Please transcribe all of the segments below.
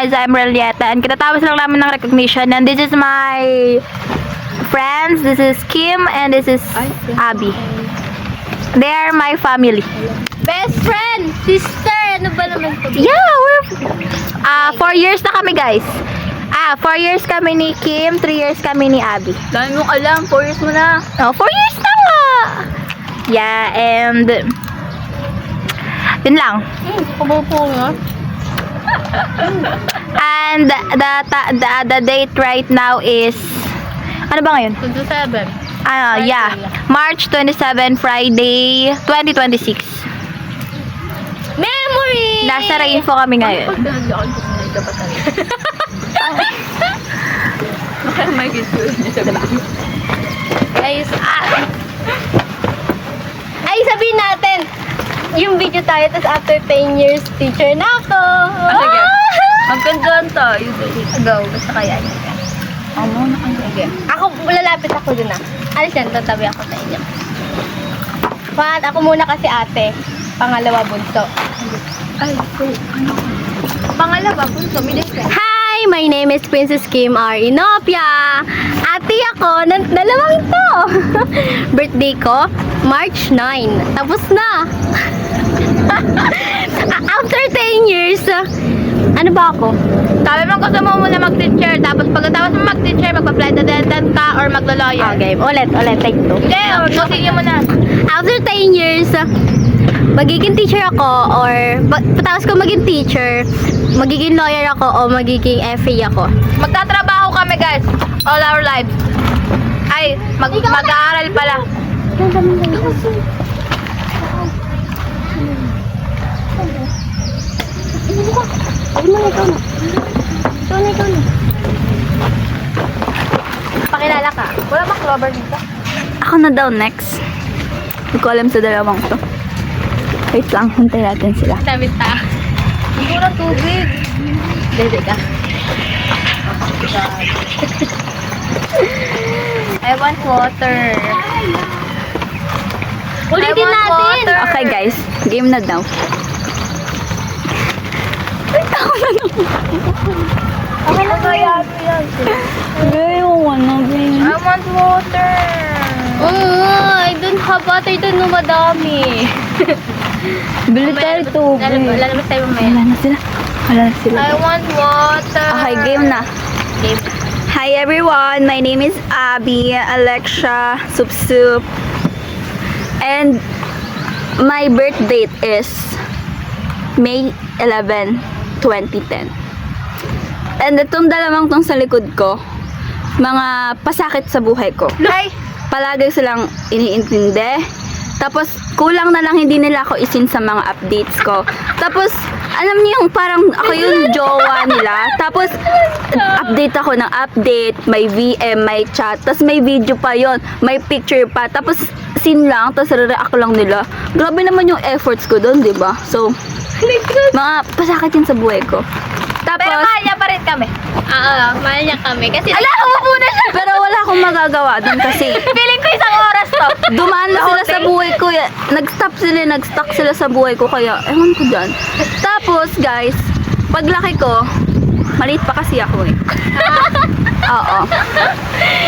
guys, I'm Relieta and kinatapos lang namin ng recognition and this is my friends. This is Kim and this is Abby. They are my family. Best friend, sister, ano ba naman ito? Yeah, we're 4 years na kami guys. 4 years kami ni Kim, 3 years kami ni Abby. Dami mong alam, 4 years mo na. Oh, 4 years na nga! Yeah, and yun lang. Kabupo nga. And the date right now is ano ba ngayon? 27. Yeah, March 27, Friday 2026. Memory! Nasa Rainfo kami ngayon. May gito niya sa diba? Ay, sabihin natin, yung video tayo, tapos after 10 years, teacher na ako. Sige. Magkandoon tayo. Go, basta kaya niya. Sige. Ako, lalapit ako dun Alis yan, tatabi ako sa inyo. Ako muna kasi ate. Pangalawa bunso. Ay, so, ano? Pangalawa bunso, milis ka. Hi, my name is Princess Kim R. Inopia. Ate ako, dalawang to. Birthday ko, March 9. Tapos na. After 10 years, ano ba ako? Sabi mo gusto mo muna mag-teacher, tapos pagkatapos mo mag-teacher, magpa-flight attendant ka or maglo-lawyer. Okay, ulit, take two. Hindi, continue mo na. After 10 years, magiging teacher ako or patapos ko maging teacher, magiging lawyer ako o magiging FA ako. Magtatrabaho kami guys, all our lives. Ay, mag-aaral pala. Ikaw na. Pakilala ka. Wala bang clover dito? Ako na daw next. Hindi ko alam sa dalawang to. Wait lang, hintay natin sila. Damit ta. Hindi ng tubig. Dede ka. I want water. Ulitin I want natin. water. Okay guys, game na daw. Ako na kaya yan. Ayoko na, babe. I want water. I don't have water doon no madami. Bili tayo tubig. Lalabas tayo mamaya. Wala na sila. I want water. Okay, game na. Game. Hi everyone, my name is Abby, Alexia, Sup. And my birth date is May 11, 2010. And itong dalawang tong sa likod ko, mga pasakit sa buhay ko. Ay, Palagi silang iniintindi. Tapos, kulang na lang hindi nila ako isin sa mga updates ko. Tapos, alam niyo yung parang ako yung jowa nila. Tapos, update ako ng update, may VM, may chat, tapos may video pa yon, may picture pa. Tapos, scene lang, tapos re-react lang nila. Grabe naman yung efforts ko doon, di ba? So, mga pasakit yun sa buhay ko. Tapos, pero mahal niya pa rin kami. Mahal niya kami. Kasi Ala, umupo na siya. pero wala akong magagawa doon kasi Feeling ko isang oras to. dumaan na sila sa buhay ko. Nag-stuck sila sa buhay ko. Kaya, ewan ko dyan. Tapos, guys, paglaki ko, maliit pa kasi ako eh. Oo.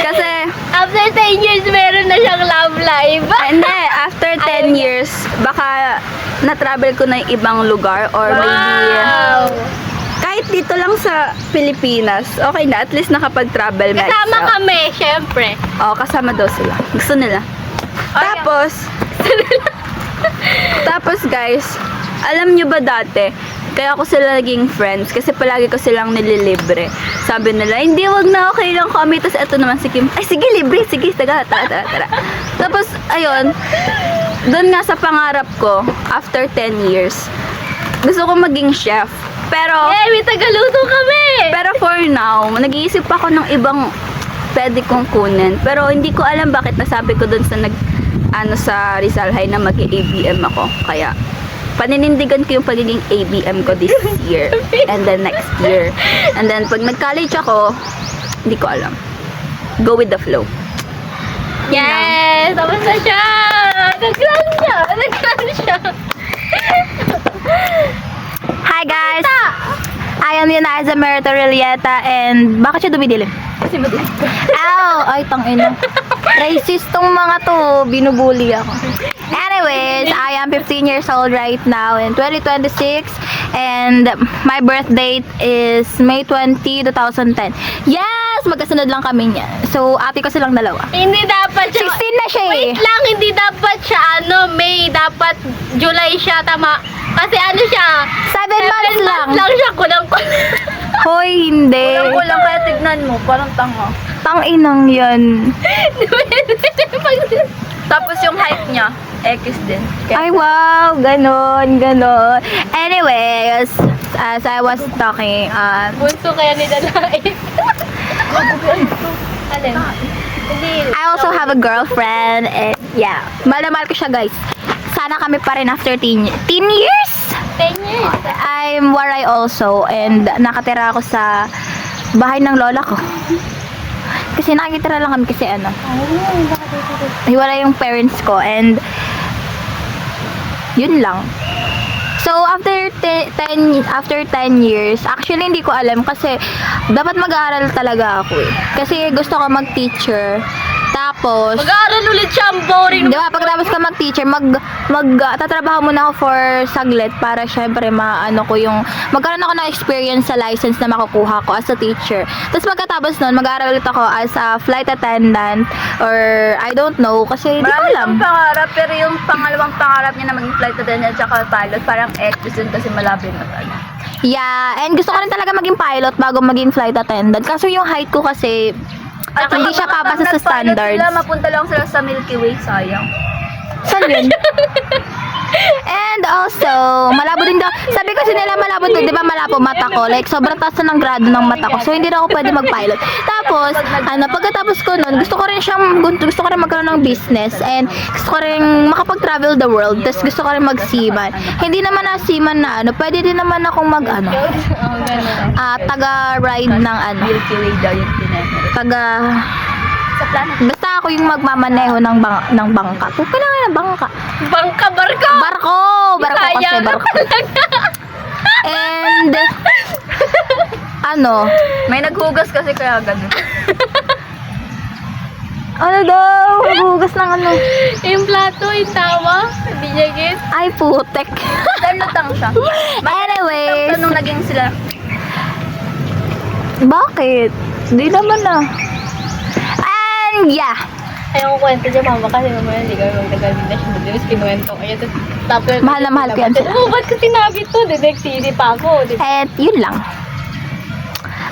Kasi, after 10 years, meron na siyang love life. hindi, after 10 years, baka na-travel ko na yung ibang lugar or maybe kahit dito lang sa Pilipinas, okay na, at least nakapag-travel na. Kasama kami, syempre. Oo, kasama daw sila. Gusto nila. Tapos guys, alam nyo ba dati, kaya ako sila naging friends kasi palagi ko silang nililibre. Sabi nila, hindi, wag na, okay lang kami. Tapos eto naman si Kim, ay sige, libre, sige, tara. Tapos, ayun, doon nga sa pangarap ko, after 10 years, gusto ko maging chef. Pero, May tagaluto kami! pero for now, nag-iisip ako ng ibang pwede kong kunin. Pero hindi ko alam bakit nasabi ko dun sa sa Rizal High na mag-ABM ako. Kaya, paninindigan ko yung pagiging ABM ko this year. And then next year. And then, pag nag-college ako, hindi ko alam. Go with the flow. Yes! Tapos na siya! Nag-run siya! Hi guys! I am Uniza Merito Relieta and bakit siya dumidilim? Kasi madilim. Ow! Ay, tangina. Racist tong mga to. Binubuli ako. Anyways, I am 15 years old right now in 2026 and my birth date is May 20, 2010. Yes! Magkasunod lang kami niya. So, ate ko silang dalawa. Hindi dapat 16 siya. na siya eh. Wait lang, hindi dapat siya May, dapat July siya, tama. Kasi siya, 7 months lang. lang siya, kulang. Hoy, hindi. Kulang kaya tignan mo, parang tanga. Tang-inang yan. Tapos yung height niya, X din. Ay, wow. Ganon, ganon. Anyways, as I was talking, Bunso kaya ni Dalain. Alin? Hindi. I also have a girlfriend and yeah, mahal na mahal ko siya guys. Sana kami pa rin after 10 years. 10 years. I'm Waray also and nakatira ako sa bahay ng lola ko. Kasi nakikitira lang kami kasi hiwalay yung parents ko and yun lang. So after 10 years, actually hindi ko alam kasi dapat mag-aaral talaga ako eh. Kasi gusto ko mag-teacher. Tapos Mag-aaral ulit siya, ang boring. di ba, pagkatapos ka mag-teacher, tatrabaho muna ako for saglit para syempre magkaroon ako ng experience sa license na makukuha ko as a teacher. Tapos pagkatapos nun, mag-aaral ulit ako as a flight attendant or I don't know kasi hindi ko Marami alam. siyang pangarap, pero yung pangalawang pangarap niya na maging flight attendant at saka pilot, parang X din kasi malapit na tayo. Yeah, and gusto ko rin talaga maging pilot bago maging flight attendant. Kaso yung height ko kasi hindi siya papasa sa standards. Mapunta lang sila sa Milky Way, sayang. Saan yun? And also, malabo din daw. Sabi kasi nila malabo to, di ba malabo mata ko? Like, sobrang taas na ng grado ng mata ko. So, hindi na ako pwede mag-pilot. Tapos, pagkatapos ko nun, gusto ko rin magkaroon ng business. And gusto ko rin makapag-travel the world. Tapos gusto ko rin mag-seaman. Hindi naman na seaman na pwede din naman akong taga-ride ng Milky Way daw yung sa planet. basta ako yung magmamaneho ng bangka. Kailangan ng bangka. Barko. Barko kasi Sayang. barko. And May naghugas kasi kaya ganun. hugas ng Yung plato, yung tawa, hindi niya get. ay putek. Lutang siya. Anyways, Nung naging sila, bakit? Di naman and yeah, Ayaw ko kwento niya, mama, kasi mamaya hindi kami magtagal din na siya. Tapos kinuwento ko yun. Tapos, Mahal na mahal ko yan sila. Oh, ba't ko sinabi to? Next CD pa ako. and yun lang.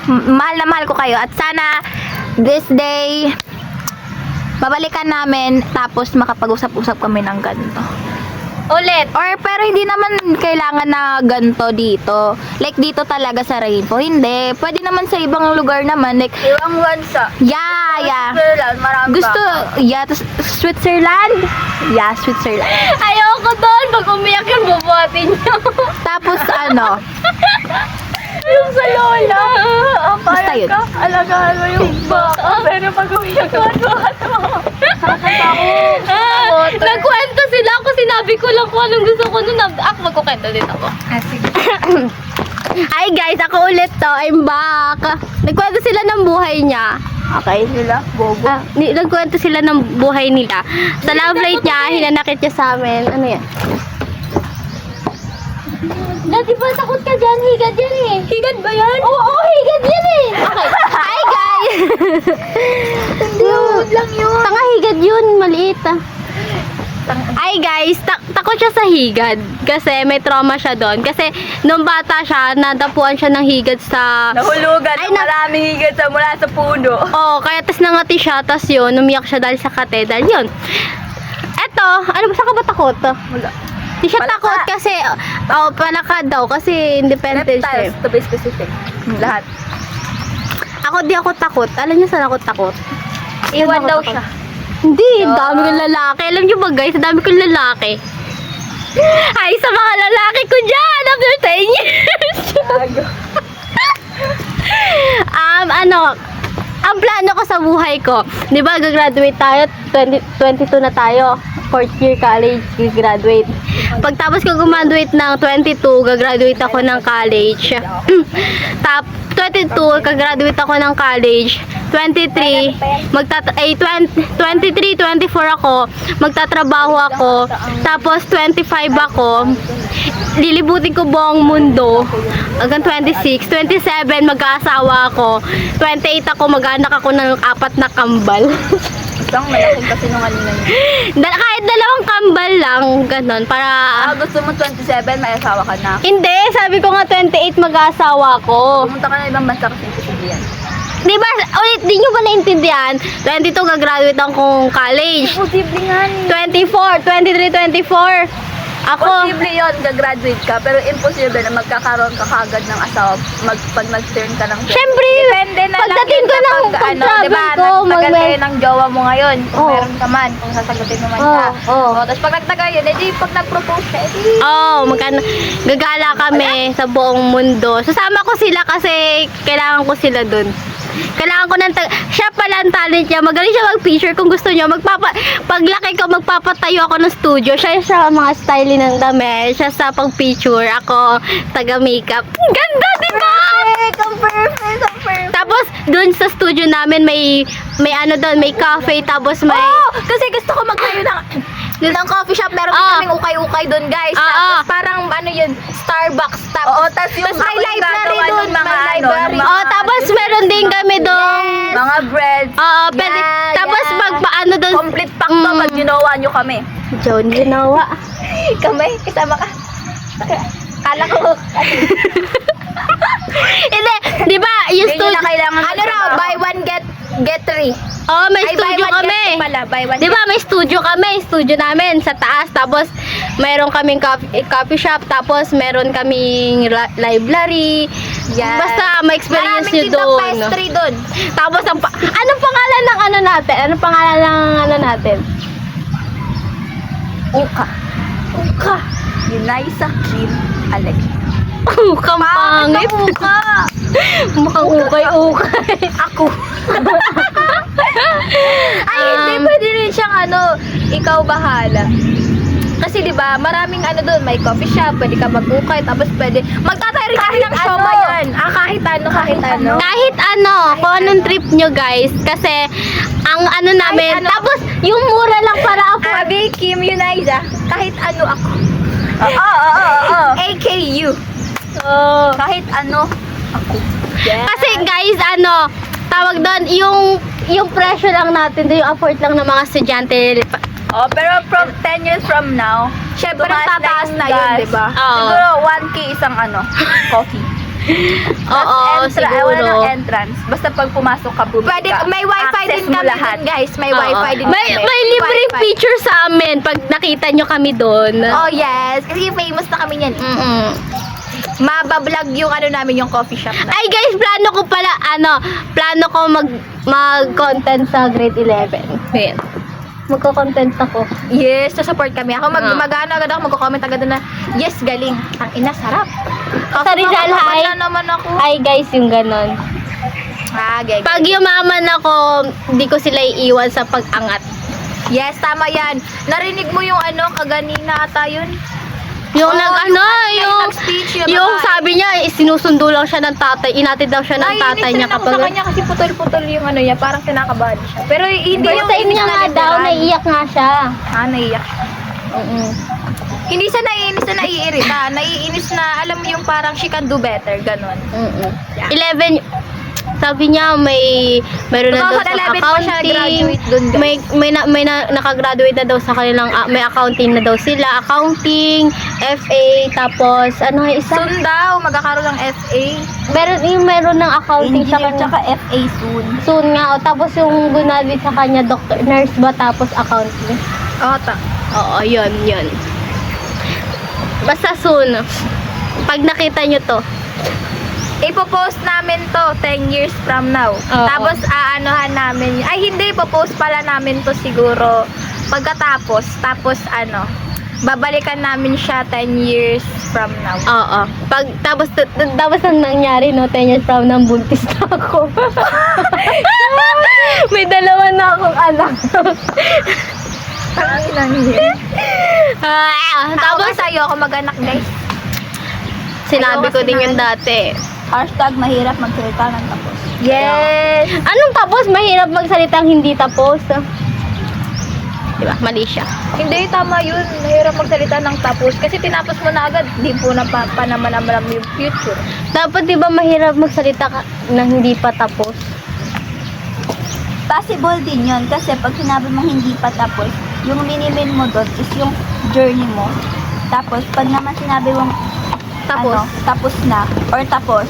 Mahal na mahal ko kayo at sana this day babalikan namin tapos makapag-usap-usap kami ng ganito. Ulit. Or pero hindi naman kailangan na ganito dito. Like dito talaga sa Rainbow. Hindi. Pwede naman sa ibang lugar naman. Like, iwang wansa. yeah. Switzerland, marami Gusto, Switzerland? Yeah, Switzerland. Ayaw ko doon. Pag umiyak yung bubuhatin niyo. Tapos Yung sa lola. Basta yun. Alagaan mo yung baka, pero pag umiyak ka, Nagkwento sila ako. Sinabi ko lang kung anong gusto ko nun. Ako magkukwento din ako. Hi guys, ako ulit to. I'm back. Nagkwento sila ng buhay niya. Okay, sila, bobo. Nagkwento sila ng buhay nila. Sa love life niya, hinanakit niya sa amin. Ano yan? Di ba takot ka dyan? Higad yan eh. Higad ba yan? Oo, higad yan eh. Okay. Hi guys! Hindi, lang yun. Tanga higad yun, maliit ah. Ay guys, takot siya sa higad kasi may trauma siya doon. Kasi nung bata siya, nadapuan siya ng higad sa... Nahulugan Ay, ng maraming higit mula sa puno. Oh, kaya tas nangati siya, tas yun, umiyak siya dahil sa katedral. Yun. Eto, ano ba, saan ka ba takot? Wala. Di siya Palaka. takot kasi, palaka daw kasi independent siya. Reptiles, to be specific. Lahat. Ako di ako takot. Alam niyo saan ako takot? Iwan Saan ako daw takot? siya. Hindi, dami kong lalaki. Alam niyo ba guys, dami kong lalaki. Ay, sa mga lalaki ko dyan after 10 years. ang plano ko sa buhay ko, di ba, gagraduate tayo, 22 na tayo, 4th year college, gagraduate. Pagtapos ko gumaduate ng 22, gagraduate ako ng college. 22, gagraduate ako ng college. 23, 23, 24 ako, magtatrabaho ako. Tapos 25 ako, lilibutin ko buong mundo. Hanggang 26, 27, mag-aasawa ako. 28 ako, mag-anak ako ng 4 na kambal. Isang malaking kasinungalingan niya. Kahit 2 kambal lang, ganon, para... Gusto mo 27, may asawa ka na. Hindi, sabi ko nga 28 mag-aasawa ko. Pumunta ka na ibang bansa kasi imposible yan. Di ba, ulit, di nyo ba naintindihan? 22 gagraduate akong college. Imposible nga ni. 24, 23, 24. Ako, Posible yun, gagraduate ka, pero imposible na magkakaroon ka kagad ng asawa pag nag-turn ka ng 20. syempre, Depende na lang pagdating yun ko ng kapag, pag-travel diba, ko, nagtagal kayo ng jowa mo ngayon, kung Oh. meron ka man, kung sasagutin mo man Oh, siya. oh. Tapos pag nagtagal yun, edi pag nag-propose siya, edi gagala kami sa buong mundo. Sasama ko sila kasi kailangan ko sila dun. Kailangan ko ng siya pala ang talent niya. Magaling siya mag-picture kung gusto niya. Paglaki ko, magpapatayo ako ng studio. Siya sa mga styling ng damit. Siya sa pag-picture. Ako, taga-makeup. Ganda, di ba? perfect. Tapos, dun sa studio namin, may ano doon, may cafe. Tapos may... Kasi gusto ko magtayo ng coffee shop, meron Ah. kaming ukay-ukay doon, guys. Ah, Tapos parang ano yun, Starbucks. Tapos, yung may library gagawa doon, ng mga may ano, library. ng mga- Oh, tapos meron din kami doon. mga breads. Oo, pwede. Yeah, Tapos yeah. magpaano doon. Complete pack to pag ginawa nyo kami. John ginawa. Kami, kasama ka. Kala ko, Hindi, di ba, yung yun na studio. kailangan. Ano raw, buy one get three. Oh, may Ay, buy studio one, kami. get two pala, buy one, Di ba, may studio kami. Studio namin sa taas. Tapos, meron kaming coffee shop. Tapos, meron kaming library. Yes. Basta, ma-experience Maraming nyo tindang doon. pastry doon. Tapos, anong pangalan ng ano natin? Anong pangalan ng ano natin? Uka. Uka. Yunaysa Kim Alex. Uka, pangit. Uka. Mukhang ukay-ukay. Ako. Ay, hindi, pwede rin siyang ano, ikaw bahala. Kasi 'di ba, maraming ano doon, may coffee shop, pwede ka mag-ukay, tapos pwede magtatay rin kami ng show ba 'yan? kahit ano. Kahit ano, kung anong trip nyo guys. Kasi, ang ano namin, ano. tapos yung mura lang para ako. Abby, Kim, Yunaiza, kahit ano ako. Oo. AKU. Oh. Kahit ano, ako. Yeah. Kasi guys, ano, tawag doon, yung presyo lang natin, yung afford lang ng mga estudyante. Oh, pero from 10 years from now, Syempre, tumaas tataas yung na yun, gas. 'di ba? Oo. Siguro 1K isang ano, coffee. Oo, Wala siguro. ng entrance. Basta pag pumasok ka, bumili Pwede, ka. may wifi Access din mo kami lahat. doon, guys. May Oo. wifi din May, kami. may libreng Wifi. feature sa amin pag nakita nyo kami doon. Oh, yes. Kasi famous na kami niyan. Mm-mm. Mabablog yung ano namin, yung coffee shop na. Ay guys, plano ko mag-content sa grade 11. Ayan. Magko-content ako. Yes, support kami. Ako Ah. mag-ano agad ako, magko-comment agad na, yes, galing. Ang ina, sarap. Sa Rizal High. na naman ako. Ay guys, yung ganon. Gege. Pag yumaman ako, di ko sila iiwan sa pag-angat. Yes, tama yan. Narinig mo yung ano, kaganina ata yun? Yung Oo, yung nag-speech, yung sabi niya, sinusundo lang siya ng tatay, inatid daw siya ng tatay niya Sa kapag... kanya kasi putol-putol yung ano niya, parang kinakabahan siya. Pero hindi Pero yung sa inyo nga daw, naiiyak nga siya. Naiiyak siya. Hindi siya naiinis na naiirita. Naiinis na, alam mo yung parang she can do better, ganun. 11, sabi niya mayroon na daw sa 2011 pa siya accounting. graduate dun, guys. May nakagraduate na daw sa kanilang may accounting na daw sila, accounting, FA, tapos ano yung isa? Soon daw, magkakaroon ng FA. Meron ng accounting sa Engineer kanya. tsaka FA soon. Soon nga, tapos yung graduate sa kanya, doctor, nurse ba, tapos accounting. Oo, yun. Basta soon. Pag nakita nyo to. Ipopost namin to 10 years from now. Oo. Tapos aanohan namin. Ay hindi, ipopost pala namin to siguro pagkatapos. Tapos ano, babalikan namin siya 10 years from now. Oo. Tapos ang nangyari, no, 10 years from nang buntis na ako. May dalawa na akong anak. Ang ilang yun. Tapos, Sa'yo ako mag-anak, guys. sinabi Ayaw ko din kasi yun dati. Hashtag mahirap magsalita ng tapos. Yes! Anong tapos? Mahirap magsalitang hindi tapos. Diba? Mali siya. Hindi, tama yun. Mahirap magsalita ng tapos. Kasi tinapos mo na agad, di po na naman yung future. Dapat diba mahirap magsalita na hindi pa tapos? Possible din yun kasi pag sinabi mong hindi pa tapos, yung minimin mo doon is yung journey mo. Tapos, pag naman sinabi mong Tapos? tapos na or tapos,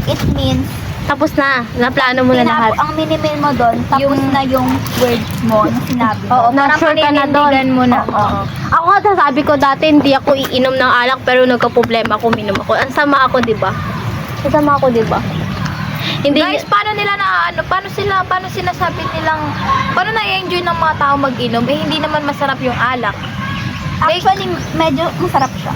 it means Tapos na. Naplano mo na lahat. ang minimin mo doon, tapos Yung- na yung words mo na sinabi mo. Oo, parang Na-sure ka na doon. paninindigan mo na. Oo. Ako nga sasabi ko dati hindi ako iinom ng alak pero nagka-problema ako minom ako. Ang sama ako, 'di ba? Ang sama ako, 'di ba? Hindi Guys, paano nila paano sinasabi nilang, paano na-enjoy ng mga tao mag-inom? Eh, hindi naman masarap yung alak. Actually, medyo masarap siya.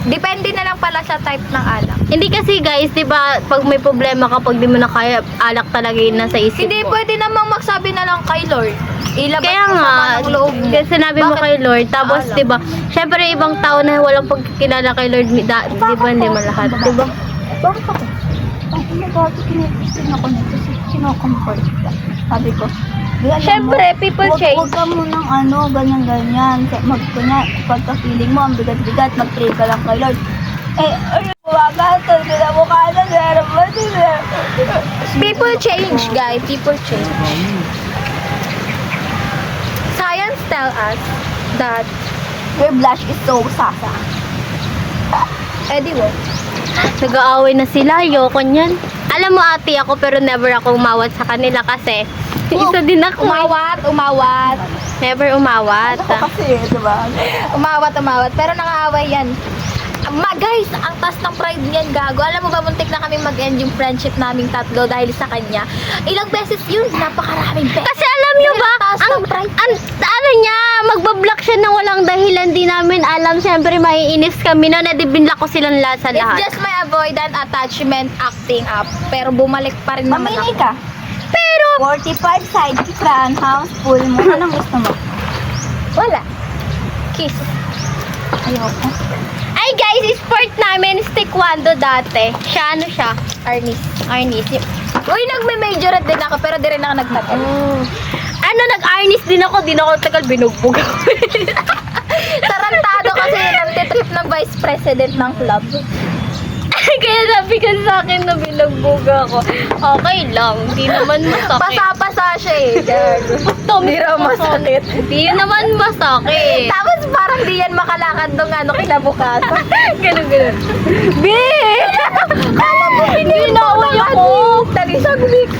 Depende na lang pala sa type ng alak. hindi kasi guys, 'di ba, pag may problema ka, pag di mo na kaya, alak talaga yun nasa isip Hindi mo. pwede namang magsabi na lang kay Lord. Ilabas Kaya mo nga, sa ng loob mo. kasi sinabi mo Bakit? kay Lord, tapos Alam. 'di ba, syempre ibang tao na walang pagkikilala kay Lord, 'di ba, hindi man lahat, 'di ba? Bakit ako? Ang inagawa ko, kinipistin ako nito. Kinocomfort ka. Sabi ko, "Di, alam mo, Syempre, people change. Huwag ka munang ganyan-ganyan. Pagka-feeling mo, ang bigat-bigat, mag-pray ka lang kay Lord. Bumagatol, kinamukha na, sir. People change, guys. People change. Science tell us that Your blush is so sasa. anyway, Nag-aaway na sila, ayoko niyan. Alam mo ate ako pero never ako umawat sa kanila kasi isa din ako. umawat. Never umawat. Kasi, di ba? Umawat. Pero nangaaway yan. Guys, ang taas ng pride niyan, gago. Alam mo ba, muntik na kami mag-end yung friendship naming tatlo dahil sa kanya. Ilang beses yun, napakaraming beses. Kasi alam niyo ba, Taas ng pride. ano niya, magbablock siya ng walang dahilan, di namin alam. Siyempre maiinis kami na nadibinlock ko silang lahat sa It's lahat. just my avoidant attachment acting up. Pero bumalik pa rin naman Mamili ako. ka. Pero, 45 sidekick lang, house full mo. Anong gusto mo? Wala. Kiss. Ayoko. Ay guys, sport namin, taekwondo dati. Siya, ano siya? Arnis. Arnis. Uy, nagme-majorat din ako, pero di rin ako nagtagal. Ano, nag-arnis din ako, tagal binugbog ako. Tarantado kasi nagtitrip ng vice president ng club. Kaya sabi ka sa akin na binugbog ako. Okay lang, di naman masakit. Pasa-pasa siya eh. Gago. Hindi raw masakit. Di naman masakit. Tapos parang di yan makalakad nung kinabukasan. Ganun. Be! Kala mo Binaway ako. Dali saglit.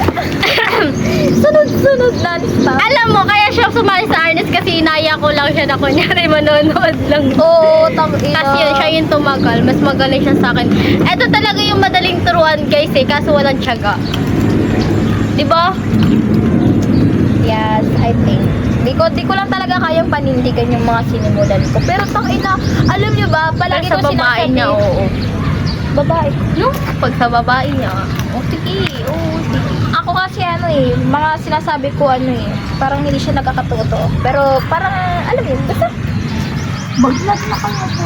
Sunod-sunod non-stop. Alam mo, kaya siya sumali sa Arnes kasi inaya ko lang siya na kunyari manonood lang. Oo, tang-ina. Kasi yun, siya yung tumagal. Mas magaling siya sa akin. Ito talaga yung madaling turuan guys eh, kaso walang tiyaga. Diba? Yes, I think. Di ko lang talaga kayang panindigan yung mga sinimulan ko. Pero tang-ina, alam nyo ba, palagi Sa ko babae sinasabi. niya, oo. Babae. No? Pag sa babae niya. Sige. Ako kasi mga sinasabi ko parang hindi siya nakakatuto. Pero parang, alam yun, basta, Mag-vlog na kayo po.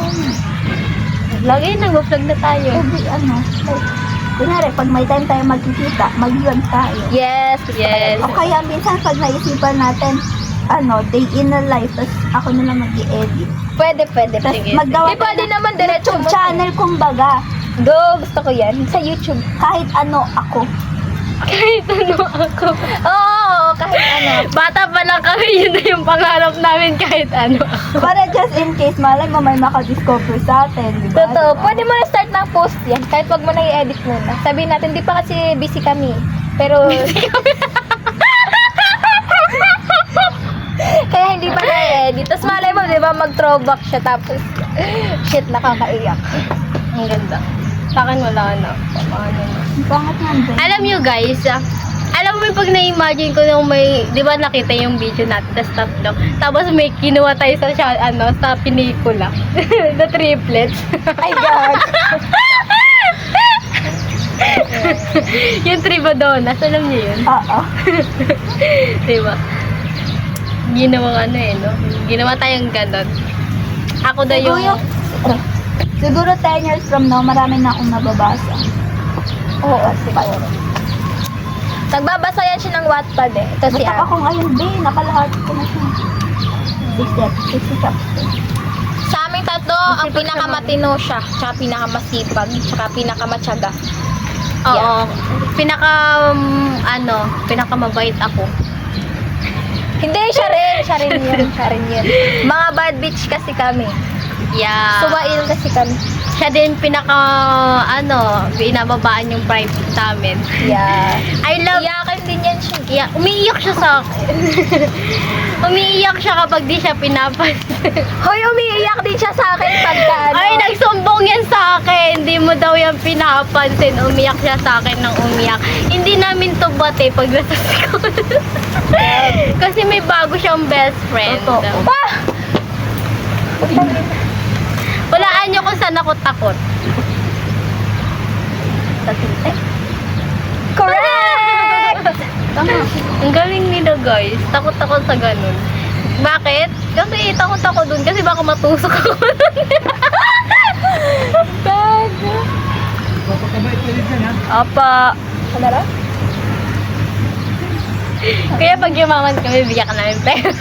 Lagi nag-vlog na tayo. Kunyari, pag may time tayo magkikita, mag-vlog tayo. yes. Yes. O kaya minsan pag naisipan natin, day in a life, tapos ako na lang mag-i-edit. Pwede. Tapos Sige. maggawa Di pwede naman diretso YouTube mo. channel, kumbaga. Go, gusto ko yan. Sa YouTube. Kahit ano ako. Kahit ano ako. Oo, kahit ano. Bata pa lang kami, yun na yung pangarap namin kahit ano. Para just in case, malay mo may makadiscover sa atin, di ba? Totoo. Pwede mo na start ng post yan. Kahit wag mo na i-edit muna. Sabihin natin, di pa kasi busy kami. Pero, kaya hindi pa na-edit. Tapos malay mo, di ba, mag-throwback siya. Tapos, shit, nakakaiyak. Ang ganda. Sa akin wala na. Paano na. Bakit nga, Ben? Alam nyo guys, Alam mo yung pag na-imagine ko nung may, di ba nakita yung video natin, tatlo. Tapos may kinuha tayo sa pelikula. The triplets. Ay, God. Yung Tribadonas, alam niyo yun? Oo. Diba? Ginawa no? Ginawa tayong ganon. Ako na yung... Siguro 10 years from now, marami na akong nababasa. Oo, siguro. Nagbabasa yan siya ng Wattpad eh. Ito si Basta ako ngayon, babe, nakalahati ko na siya. 60 chapters. Sa aming tatlo, ang pinakamatino siya, tsaka pinakamasipag, tsaka pinakamatyaga. Oo. Pinakamabait ako. Hindi, siya rin yun. Mga bad bitch kasi kami. Yeah. Suwail kasi kami. Siya din binababaan yung private namin. Yeah. I love... Iyakan din yan siya. Yeah, umiiyak siya sa akin. Umiiyak siya kapag di siya pinapansin. Hoy, umiiyak din siya sa akin pagka ano. Ay, nagsumbong yan sa akin. Hindi mo daw yan pinapansin. Umiyak siya sa akin ng umiyak. Hindi namin to bate pag nasa school. Kasi may bago siyang best friend. Totoo. Pa! Walaan niyo kung saan ako takot. Correct! Ang galing nila guys. Takot ako sa ganun. Bakit? Kasi takot ako dun. Kasi baka matusok ako dun. Apa. Ano ra? Kaya pag yumaman kami, bigyan ka namin pera.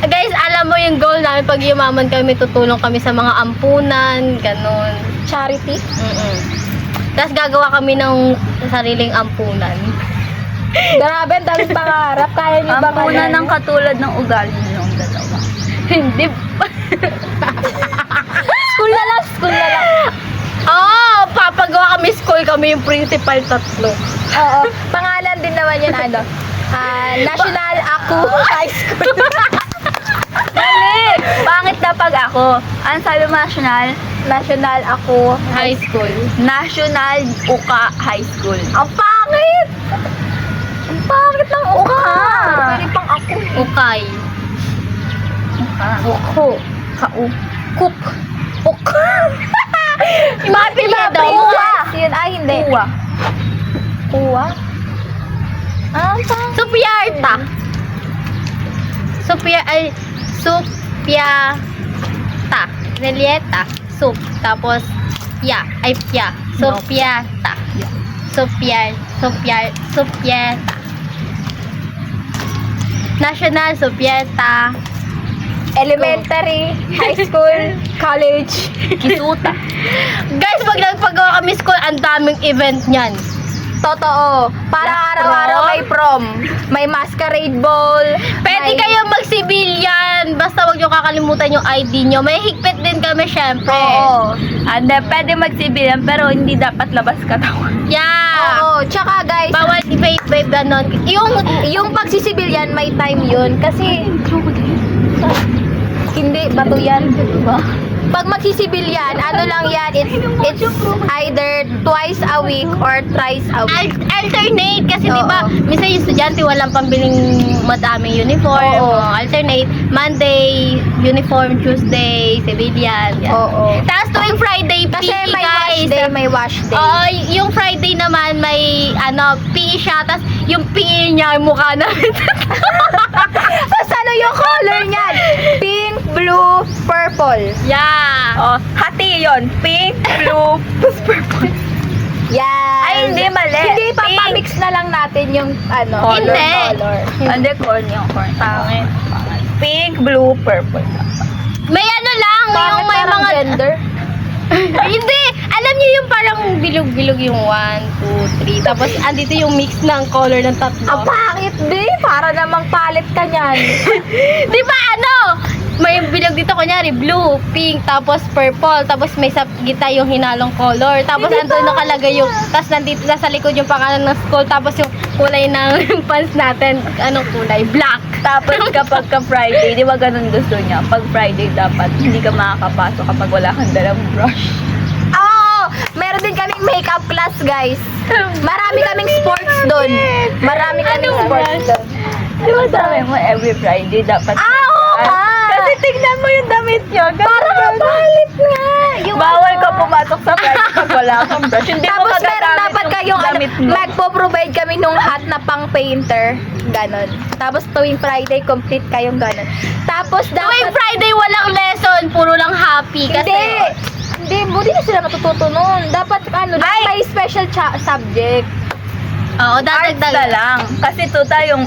Guys, alam mo yung goal namin pag yumaman kami, tutulong kami sa mga ampunan, ganun. Charity? Tapos gagawa kami ng sariling ampunan. Grabe, ang daming pangarap. Kaya niyo ba Ang una kaya ng niyo? katulad ng ugali nilang dalawa. Hindi. School na lang. Oo, papagawa kami school, kami yung principal tatlo. Oo. Pangalan din naman yun, National Aku High School. Mali! Pangit na pag ako. Ang sabi mo national? National Aku. High school. National Uka High School. Ang pangit! Ang pangit ng uka! Pwede pang ako. Ukay. Uko. Kup. Uka. Yung mga apelyido. Yun, ay hindi. Uwa. Uwa? Ah, pang... Supiarta. Supiata. Nelieta. Sup. Tapos, pya. Supiata. Supiata. National Supiata. Elementary, high school, college. Kisuta. Guys, pag nagpagawa kami school, ang daming event niyan. Totoo. Para Last araw-araw prom? may prom. May masquerade ball. Pwede may... kayo mag-civilian. Basta wag nyo kakalimutan yung ID nyo. May higpit din kami, syempre. Oo. And pwede magsibilan pero hindi dapat labas katawan. Yeah. Oo. Tsaka guys, Bawal i-vape, ganon. yung pagsisibilyan may time yun. Kasi, hindi, bato yan. Pag magsisibilyan, ano lang yan, it's either twice a week or thrice a week. Alternate. Kasi Oo. diba, minsan yung estudyante walang pambiling madaming uniform. Oo. Alternate. Monday, uniform. Tuesday, civilian. Yan. Oo. Tapos tuwing Friday, Kasi PE, may guys. wash day, may wash day. Oo, yung Friday naman may PE siya, tapos yung PE niya yung mukha namin. Tapos ano yung color niyan? Pink, blue, purple. Yeah. Oh, hati yon. Pink, blue, purple. Yan. Ay, hindi, mali. Hindi, Pink. papamix na lang natin yung color. Hindi. Hindi, corn yung corn. Pangit. Pink, blue, purple. May ano lang, Bakit yung may parang mga... gender? Hindi! Alam niyo yung parang bilog-bilog yung 1, 2, 3. Tapos andito yung mix ng color ng tatlo. Ang pangit, di. Para namang palit ka niyan. Di ba ano? May bilog dito kunyari, blue, pink, tapos purple. Tapos may sa gitna yung hinalong color. Tapos Hindi andun pa. nakalagay yung... Tapos nandito nasa likod yung pangalan ng school. Tapos yung kulay ng pants natin, anong kulay? Black. Tapos kapag ka Friday, di ba ganun gusto niya? Pag Friday dapat hindi ka makakapasok kapag wala kang dalang brush. Oo! meron din kaming makeup class, guys. Marami kaming sports doon. Marami kaming sports doon. Di ba sabi mo every Friday dapat? Oo nga! Kasi tignan mo yung damit nyo. Parang kapalit nga! Bawal ka pumasok sa Friday pag wala kang brush. Hindi mo Tapos meron magagamit dapat yung kayong damit mo. magpo-provide kami nung hat na pang painter. Ganon. Tapos tuwing Friday, complete kayong ganon. Tapos Tuwing dapat... Friday, walang lesson. Puro lang happy. Kasi, Hindi, buti na sila matututo nun. Dapat may special subject. Oo, Arts dadagdag. na lang. Kasi tuta yung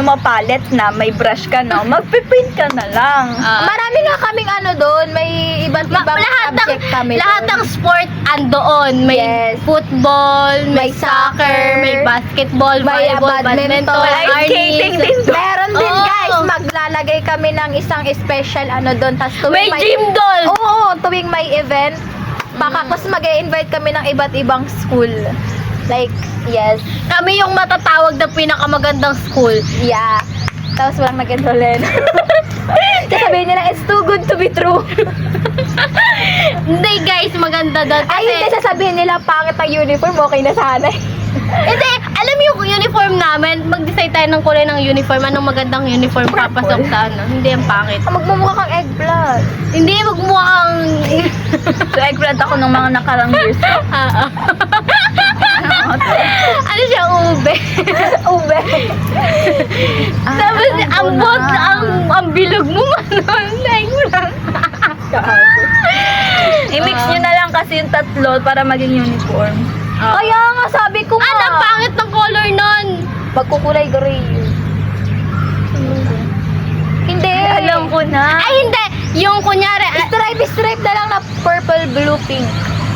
mapalit na, may brush ka na, magpipaint ka na lang. Marami nga kaming doon, may iba't ibang subject kami lahat doon. ng sport andoon. May Yes. football, may May soccer, soccer, may basketball, may volleyball, badminton, badminton, may arnis. skating din. Meron din Oo. guys, maglalagay kami ng isang special doon. Tas May tuwing gym doon. Oo, tuwing may event, tapos mag-i-invite kami ng iba't ibang school. Like, yes, Kami yung matatawag na pinakamagandang school. yeah. Tapos walang nag-enrollen. Sasabihin nila, it's too good to be true. Hindi guys, maganda doon. Ay, hindi, sasabihin nila, pangit ang uniform, okay na sana. Hindi, alam mo yung uniform namin, mag-decide tayo ng kulay ng uniform, anong magandang uniform papasok sa Hindi ang pangit. Magmumukha kang eggplant. Hindi, magmukhang... So, eggplant ako nung mga nakarang years. ano siya, ube. Ube. Tapos, ang bilog mo man. Like mo lang. I-mix nyo na lang kasi yung tatlo para maging uniform. Kaya nga, sabi ko nga. Ang pangit ng color nun. Magkukulay gray yun. Hindi. Alam ko na. Ay, hindi. Yung kunyari, Stripe na lang na purple, blue, pink.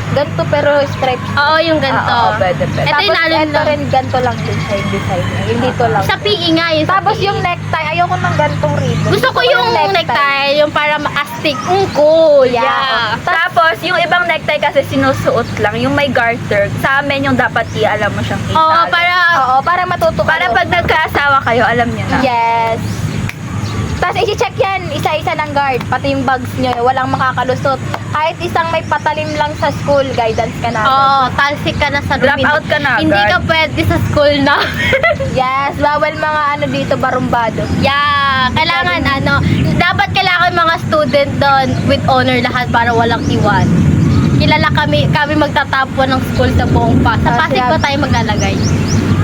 Ganto pero stripe. oo, yung ganito. Oo, pwede. Ito Tapos yung alin ito lang. rin ganto lang din siya yung design niya. Yung dito lang. Sa PE nga yun. sa Tapos PE. yung necktie, ayoko ng gantong ribbon. Gusto ko yung necktie, yung para ma-astig. Cool. Yeah. Tapos, yung ibang necktie kasi sinusuot lang. Yung may garter. Sa amin yung dapat alam mo siyang kita. Oo, para... Oo, para matuto Para kayo. pag nagkaasawa kayo, alam niyo na. Yes. Tapos i-check yan, isa-isa ng guard, pati yung bags nyo, walang makakalusot. Kahit isang may patalim lang sa school, guidance ka na. Oo, talsik ka na sa Drop out ka na Hindi agad. ka pwede sa school na. Yes, bawal mga dito, barumbado. Yeah, kailangan dapat kailangan mga student doon with honor lahat para walang iwan. Kilala kami magtatapon ng school sa buong pa. Sa Pasig ba tayo maglalagay?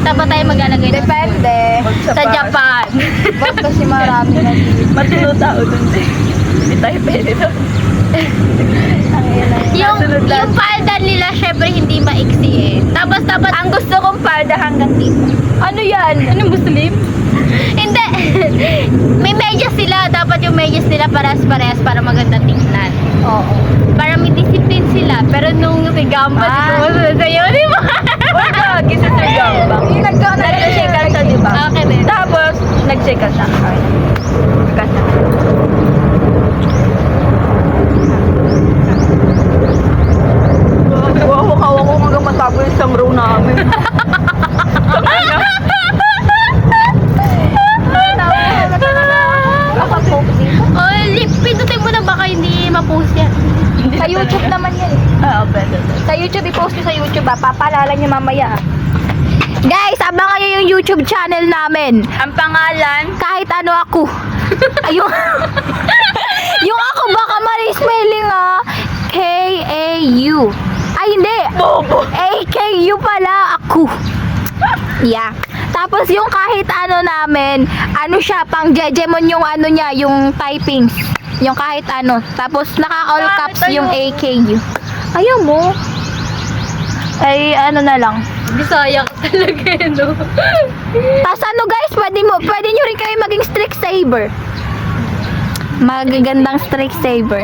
Saan ba tayo maglalagay? ng Depende. school? Sa Japan. Ba't kasi marami na dito? Matino tao dun din. Hindi tayo pwede doon. yung palda nila, syempre hindi maiksi eh. Tapos dapat, Ang gusto kong palda hanggang dito. Ano yan? ano Muslim? Hindi. May medyas sila. Dapat yung medyas nila parehas-parehas para maganda tingnan. Oo. Para may discipline sila. Pero nung nagamba dito sa uniform. Wala, gisa sa gambang. Yung Nag-shake ka siya, di ba? Okay din. Tapos, nag-shake ka siya. Kasi. Wow, kawa ko hanggang matapos isang row namin. Oh, pindutin mo na baka hindi ma-post yan. Sa YouTube naman yan. Pwede. Sa YouTube, i-post nyo sa YouTube Papaalala nyo mamaya. Guys, abangan nyo yung YouTube channel namin. Ang pangalan, Kahit ano ako. Ayun. Yung ako baka mali spelling K-A-U. Ay, hindi. Bobo. A-K-U pala ako. Yeah. Tapos yung kahit ano namin, ano siya, pang jejemon yung ano niya, yung typings. Yung kahit ano. Tapos naka all caps yung AKU. Ayaw mo. Ay, ano na lang. Bisaya ka talaga no? Tapos ano guys, pwede nyo rin kayo maging streak saver. Magagandang streak saver.